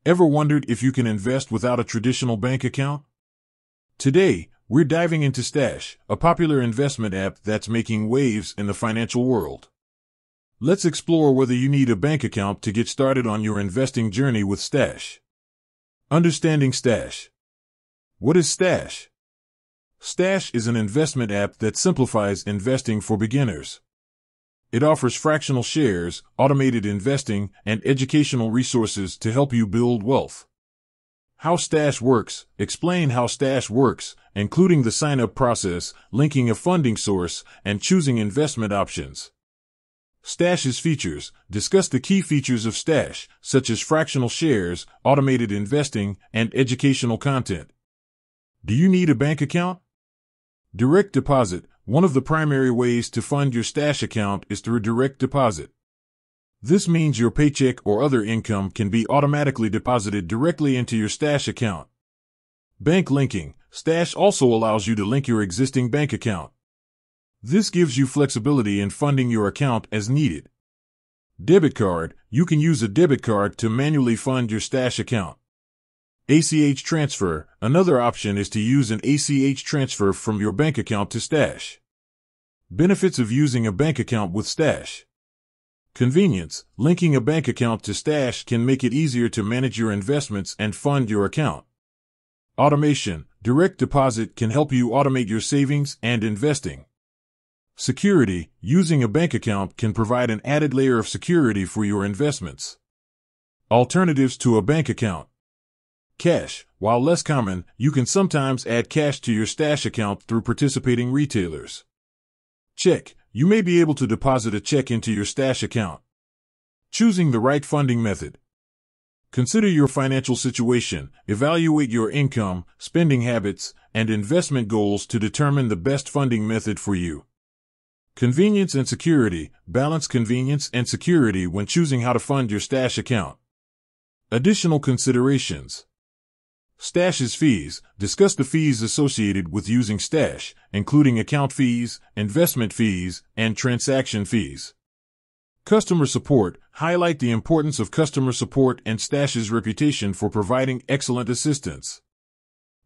Ever wondered if you can invest without a traditional bank account? Today, we're diving into Stash, a popular investment app that's making waves in the financial world. Let's explore whether you need a bank account to get started on your investing journey with Stash. Understanding Stash. What is Stash? Stash is an investment app that simplifies investing for beginners. It offers fractional shares, automated investing, and educational resources to help you build wealth. How Stash works. Explain how Stash works, including the sign-up process, linking a funding source, and choosing investment options. Stash's features. Discuss the key features of Stash, such as fractional shares, automated investing, and educational content. Do you need a bank account? Direct deposit. One of the primary ways to fund your Stash account is through direct deposit. This means your paycheck or other income can be automatically deposited directly into your Stash account. Bank linking. Stash also allows you to link your existing bank account. This gives you flexibility in funding your account as needed. Debit card. You can use a debit card to manually fund your Stash account. ACH transfer. Another option is to use an ACH transfer from your bank account to Stash. Benefits of using a bank account with Stash. Convenience. Linking a bank account to Stash can make it easier to manage your investments and fund your account. Automation. Direct deposit can help you automate your savings and investing. Security. Using a bank account can provide an added layer of security for your investments. Alternatives to a bank account. Cash. While less common, you can sometimes add cash to your Stash account through participating retailers. Check. You may be able to deposit a check into your Stash account. Choosing the right funding method. Consider your financial situation, evaluate your income, spending habits, and investment goals to determine the best funding method for you. Convenience and security. Balance convenience and security when choosing how to fund your Stash account. Additional considerations. Stash's fees. Discuss the fees associated with using Stash, including account fees, investment fees, and transaction fees. Customer support. Highlight the importance of customer support and Stash's reputation for providing excellent assistance.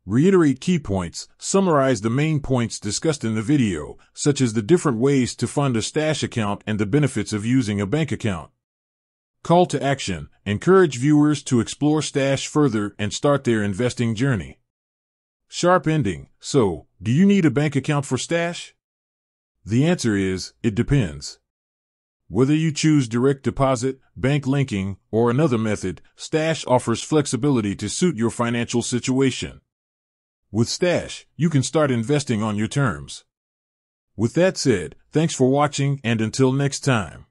Reiterate key points. Summarize the main points discussed in the video, such as the different ways to fund a Stash account and the benefits of using a bank account. Call to action. Encourage viewers to explore Stash further and start their investing journey. Sharp ending. So, do you need a bank account for Stash? The answer is, it depends. Whether you choose direct deposit, bank linking, or another method, Stash offers flexibility to suit your financial situation. With Stash, you can start investing on your terms. With that said, thanks for watching, and until next time.